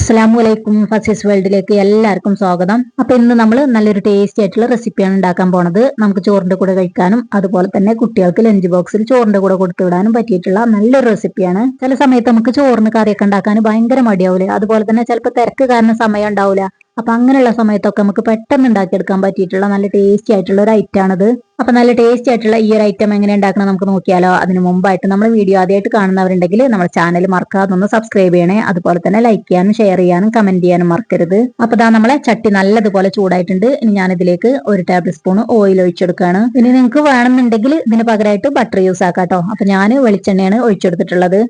അസ്സലാമലൈക്കും ഫസീസ് വേൾഡിലേക്ക് എല്ലാവർക്കും സ്വാഗതം. അപ്പൊ ഇന്ന് നമ്മൾ നല്ലൊരു ടേസ്റ്റി ആയിട്ടുള്ള റെസിപ്പിയാണ് ഉണ്ടാക്കാൻ പോണത്. നമുക്ക് ചോറിന്റെ കൂടെ കഴിക്കാനും അതുപോലെ തന്നെ കുട്ടികൾക്ക് ലഞ്ച് ബോക്സിൽ ചോറിന്റെ കൂടെ കൊടുത്തു വിടാനും പറ്റിയിട്ടുള്ള നല്ലൊരു റെസിപ്പിയാണ്. ചില സമയത്ത് നമുക്ക് ചോറിന് കറിയൊക്കെ ഉണ്ടാക്കാൻ ഭയങ്കര മടിയാവൂലേ, അതുപോലെ തന്നെ ചിലപ്പോൾ തിരക്ക് കാരണം സമയം ഉണ്ടാവില്ല. അപ്പൊ അങ്ങനെയുള്ള സമയത്തൊക്കെ നമുക്ക് പെട്ടെന്ന് ഉണ്ടാക്കിയെടുക്കാൻ പറ്റിയിട്ടുള്ള നല്ല ടേസ്റ്റി ആയിട്ടുള്ള ഒരു ഐറ്റം ആണിത്. അപ്പൊ നല്ല ടേസ്റ്റി ആയിട്ടുള്ള ഈ ഒരു ഐറ്റം എങ്ങനെ ഉണ്ടാക്കണം നമുക്ക് നോക്കിയാലോ. അതിന് മുമ്പായിട്ട് നമ്മൾ വീഡിയോ ആദ്യമായിട്ട് കാണുന്നവരുണ്ടെങ്കിൽ നമ്മുടെ ചാനൽ മറക്കാതെ ഒന്ന് സബ്സ്ക്രൈബ് ചെയ്യണേ. അതുപോലെ തന്നെ ലൈക്ക് ചെയ്യാനും ഷെയർ ചെയ്യാനും കമന്റ് ചെയ്യാനും മറക്കരുത്. അപ്പൊ ദാ നമ്മളെ ചട്ടി നല്ലതുപോലെ ചൂടായിട്ടുണ്ട്. ഇനി ഞാൻ ഇതിലേക്ക് 1 ടേബിൾ സ്പൂൺ ഓയിൽ ഒഴിച്ചെടുക്കുകയാണ്. ഇനി നിങ്ങൾക്ക് വേണമെന്നുണ്ടെങ്കിൽ ഇതിന് പകരമായിട്ട് ബട്ടർ യൂസ് ആക്കാം കേട്ടോ. അപ്പൊ ഞാൻ വെളിച്ചെണ്ണയാണ് ഒഴിച്ചെടുത്തിട്ടുള്ളത്.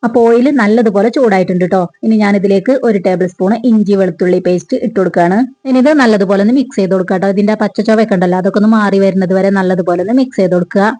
അപ്പൊ ഓയിൽ നല്ലതുപോലെ ചൂടായിട്ടുണ്ട് കേട്ടോ. ഇനി ഞാൻ ഇതിലേക്ക് 1 ടേബിൾ സ്പൂൺ ഇഞ്ചി വെളുത്തുള്ളി പേസ്റ്റ് ഇട്ട് കൊടുക്കുകയാണ്. ഇനി ഇത് നല്ലതുപോലെ ഒന്ന് മിക്സ് ചെയ്ത് കൊടുക്കുക കേട്ടോ. ഇതിന്റെ പച്ചച്ചൊവയൊക്കെ ഉണ്ടല്ലോ, അതൊക്കെ ഒന്ന് മാറി വരുന്നത് വരെ നല്ലതുപോലെ ഒന്ന് മിക്സ് ചെയ്ത് കൊടുക്കുക.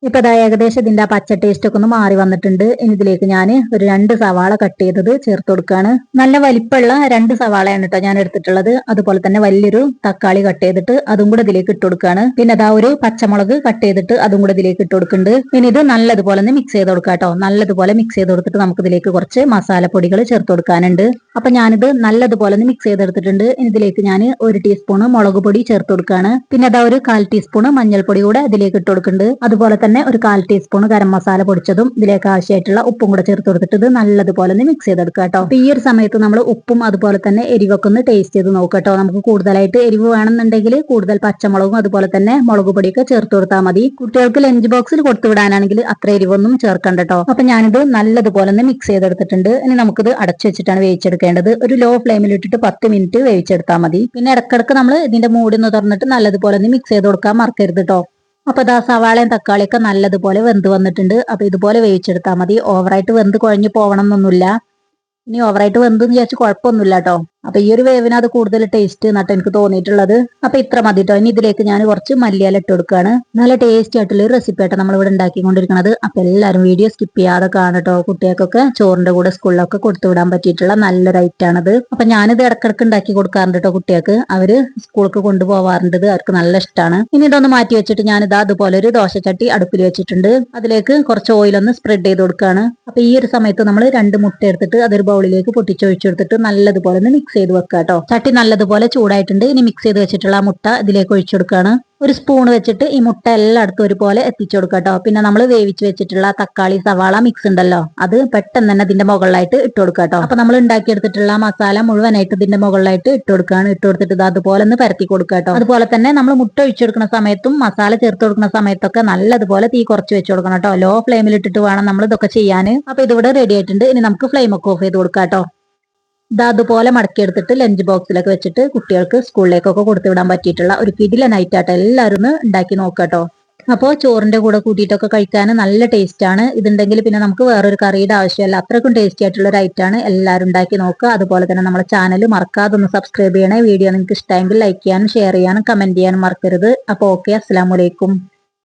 ഇപ്പൊ ഇതാ ഏകദേശം ഇതിന്റെ പച്ച ടേസ്റ്റ് ഒക്കെ ഒന്ന് മാറി വന്നിട്ടുണ്ട്. ഇനി ഇതിലേക്ക് ഞാൻ ഒരു 2 സവാള കട്ട് ചെയ്തത് ചേർത്ത് കൊടുക്കുകയാണ്. നല്ല വലിപ്പമുള്ള 2 സവാളയാണ് കേട്ടോ ഞാൻ എടുത്തിട്ടുള്ളത്. അതുപോലെ തന്നെ വലിയൊരു തക്കാളി കട്ട് ചെയ്തിട്ട് അതും കൂടെ ഇതിലേക്ക് ഇട്ട് കൊടുക്കുകയാണ്. പിന്നെ അതാ ഒരു പച്ചമുളക് കട്ട് ചെയ്തിട്ട് അതും കൂടെ ഇതിലേക്ക് ഇട്ട് കൊടുക്കുന്നുണ്ട്. ഇനി ഇത് നല്ലതുപോലെ ഒന്ന് മിക്സ് ചെയ്ത് കൊടുക്കുക കേട്ടോ. നല്ലതുപോലെ മിക്സ് ചെയ്ത് കൊടുത്തിട്ട് നമുക്ക് ഇതിലേക്ക് കുറച്ച് മസാലപ്പൊടികൾ ചേർത്ത് കൊടുക്കാനുണ്ട്. അപ്പൊ ഞാനിത് നല്ലതുപോലെ ഒന്ന് മിക്സ് ചെയ്തെടുത്തിട്ടുണ്ട്. ഇനി ഇതിലേക്ക് ഞാൻ 1 ടീസ്പൂൺ മുളക് പൊടി ചേർത്ത് കൊടുക്കുകയാണ്. പിന്നെ അതാ ഒരു 1/4 ടീസ്പൂൺ മഞ്ഞൾപ്പൊടി കൂടെ ഇതിലേക്ക് ഇട്ട് കൊടുക്കുന്നുണ്ട്. അതുപോലെ തന്നെ ഒരു 1/4 ടീസ്പൂൺ ഗരം മസാല പൊടിച്ചതും ഇതിലേക്ക് ആവശ്യമായിട്ടുള്ള ഉപ്പും കൂടെ ചേർത്ത് കൊടുത്തിട്ട് ഇത് നല്ലതുപോലെ ഒന്ന് മിക്സ് ചെയ്തെടുക്കുക കേട്ടോ. അപ്പൊ ഈ ഒരു സമയത്ത് നമ്മൾ ഉപ്പും അതുപോലെ തന്നെ എരിവൊക്കെ ഒന്ന് ടേസ്റ്റ് ചെയ്ത് നോക്കട്ടോ. നമുക്ക് കൂടുതലായിട്ട് എരിവ് വേണമെന്നുണ്ടെങ്കിൽ കൂടുതൽ പച്ചമുളകും അതുപോലെ തന്നെ മുളക് പൊടിയൊക്കെ ചേർത്ത് കൊടുത്താൽ മതി. കുട്ടികൾക്ക് ലഞ്ച് ബോക്സിൽ കൊടുത്തു വിടാനാണെങ്കിൽ അത്ര എരിവൊന്നും ചേർക്കണ്ട കേട്ടോ. അപ്പൊ ഞാനിത് നല്ലതുപോലെ ഒന്ന് മിക്സ് ചെയ്തെടുത്തിട്ടുണ്ട്. ഇനി നമുക്കിത് അടച്ചു വെച്ചിട്ടാണ് വേവിച്ചെടുക്കേണ്ടത്. ഒരു ലോ ഫ്ലെയിമിൽ ഇട്ടിട്ട് 10 മിനിറ്റ് വേവിച്ചെടുത്താൽ മതി. പിന്നെ ഇടക്കിടക്ക് നമ്മൾ ഇതിന്റെ മൂടി ഒന്ന് തുറന്നിട്ട് നല്ലതുപോലെ ഒന്ന് മിക്സ് ചെയ്ത് കൊടുക്കാൻ മറക്കരുത് കേട്ടോ. അപ്പൊ ഇതാ സവാളയും തക്കാളിയൊക്കെ നല്ലതുപോലെ വെന്ത് വന്നിട്ടുണ്ട്. അപ്പൊ ഇതുപോലെ വേവിച്ചെടുത്താൽ മതി. ഓവറായിട്ട് വെന്ത് കുഴഞ്ഞു പോകണം എന്നൊന്നുമില്ല. ഇനി ഓവറായിട്ട് വെന്തെന്ന് വിചാരിച്ച് കുഴപ്പമൊന്നുമില്ല കേട്ടോ. അപ്പൊ ഈ ഒരു വേവിന് അത് കൂടുതൽ ടേസ്റ്റ് എന്നിട്ട് എനിക്ക് തോന്നിയിട്ടുള്ളത്. അപ്പൊ ഇത്ര മതി കേട്ടോ. ഇനി ഇതിലേക്ക് ഞാൻ കുറച്ച് മല്ലിയില ഇട്ട് കൊടുക്കുകയാണ്. നല്ല ടേസ്റ്റി ആയിട്ടുള്ള ഒരു റെസിപ്പി ആയിട്ട് നമ്മൾ ഇവിടെ ഉണ്ടാക്കിക്കൊണ്ടിരിക്കുന്നത്. അപ്പൊ എല്ലാവരും വീഡിയോ സ്കിപ്പ് ചെയ്യാതെ കാണട്ടോ. കുട്ടികൾക്കൊക്കെ ചോറിന്റെ കൂടെ സ്കൂളിലൊക്കെ കൊടുത്തു വിടാൻ പറ്റിയിട്ടുള്ള നല്ലൊരു ഐറ്റം ആണിത്. അപ്പൊ ഞാനിത് ഇടക്കിടക്ക് ഉണ്ടാക്കി കൊടുക്കാറുണ്ട് കേട്ടോ കുട്ടികൾക്ക്. അവര് സ്കൂൾക്ക് കൊണ്ടുപോകാറുണ്ട്. അവർക്ക് നല്ല ഇഷ്ടമാണ്. ഇനി ഇതൊന്ന് മാറ്റി വെച്ചിട്ട് ഞാനിത് അതുപോലെ ഒരു ദോശച്ചട്ടി അടുപ്പിൽ വെച്ചിട്ടുണ്ട്. അതിലേക്ക് കുറച്ച് ഓയിലൊന്ന് സ്പ്രെഡ് ചെയ്ത് കൊടുക്കുകയാണ്. അപ്പൊ ഈ ഒരു സമയത്ത് നമ്മൾ 2 മുട്ട എടുത്തിട്ട് അതൊരു ബൗളിലേക്ക് പൊട്ടിച്ചൊഴിച്ചെടുത്തിട്ട് നല്ലതുപോലെ ഒന്ന് മിക്സ് ചെയ്ത് വെക്കുക കേട്ടോ. ചട്ടി നല്ലതുപോലെ ചൂടായിട്ടുണ്ട്. ഇനി മിക്സ് ചെയ്ത് വെച്ചിട്ടുള്ള മുട്ട ഇതിലേക്ക് ഒഴിച്ചു കൊടുക്കുകയാണ്. ഒരു സ്പൂൺ വെച്ചിട്ട് ഈ മുട്ട എല്ലായിടത്തും ഒരുപോലെ എത്തിച്ചു കൊടുക്കുക കേട്ടോ. പിന്നെ നമ്മൾ വേവിച്ച് വെച്ചിട്ടുള്ള തക്കാളി സവാള മിക്സ് ഉണ്ടല്ലോ, അത് പെട്ടെന്ന് തന്നെ ഇതിന്റെ മുകളിലായിട്ട് ഇട്ട് കൊടുക്കുക കേട്ടോ. അപ്പൊ നമ്മൾ ഉണ്ടാക്കിയെടുത്തിട്ടുള്ള മസാല മുഴുവനായിട്ട് ഇതിന്റെ മുകളിലായിട്ട് ഇട്ട് കൊടുക്കുകയാണ്. ഇട്ട് കൊടുത്തിട്ട് ഇത് അതുപോലെ ഒന്ന് പരത്തി കൊടുക്കുക കേട്ടോ. അതുപോലെ തന്നെ നമ്മൾ മുട്ട ഒഴിച്ചു കൊടുക്കുന്ന സമയത്തും മസാല ചേർത്ത് കൊടുക്കുന്ന സമയത്തൊക്കെ നല്ലതുപോലെ തീ കുറച്ച് വെച്ച് കൊടുക്കണം കേട്ടോ. ലോ ഫ്ലെയിമിൽ ഇട്ടിട്ട് വേണം നമ്മൾ ഇതൊക്കെ ചെയ്യാൻ. അപ്പൊ ഇതിവിടെ റെഡി ആയിട്ടുണ്ട്. ഇനി നമുക്ക് ഫ്ലെയിം ഒക്കെ ഓഫ് ചെയ്ത് കൊടുക്കാം കേട്ടോ. ഇത് അതുപോലെ മടക്കിയെടുത്തിട്ട് ലഞ്ച് ബോക്സിലൊക്കെ വെച്ചിട്ട് കുട്ടികൾക്ക് സ്കൂളിലേക്കൊക്കെ കൊടുത്തു വിടാൻ പറ്റിയിട്ടുള്ള ഒരു കിടിലൻ ഐറ്റായിട്ട് എല്ലാവരും ഉണ്ടാക്കി നോക്കാട്ടോ. അപ്പോൾ ചോറിന്റെ കൂടെ കൂട്ടിയിട്ടൊക്കെ കഴിക്കാൻ നല്ല ടേസ്റ്റ് ആണ്. ഇതുണ്ടെങ്കിൽ പിന്നെ നമുക്ക് വേറൊരു കറിയുടെ ആവശ്യമല്ല. അത്രയ്ക്കും ടേസ്റ്റി ആയിട്ടുള്ള ഒരു ഐറ്റാണ്. എല്ലാവരും ഉണ്ടാക്കി നോക്കുക. അതുപോലെ തന്നെ നമ്മുടെ ചാനൽ മറക്കാതെ ഒന്ന് സബ്സ്ക്രൈബ് ചെയ്യണേ. വീഡിയോ നിങ്ങൾക്ക് ഇഷ്ടമെങ്കിൽ ലൈക്ക് ചെയ്യാനും ഷെയർ ചെയ്യാനും കമന്റ് ചെയ്യാനും മറക്കരുത്. അപ്പോൾ ഓക്കെ, അസ്സലാമു അലൈക്കും.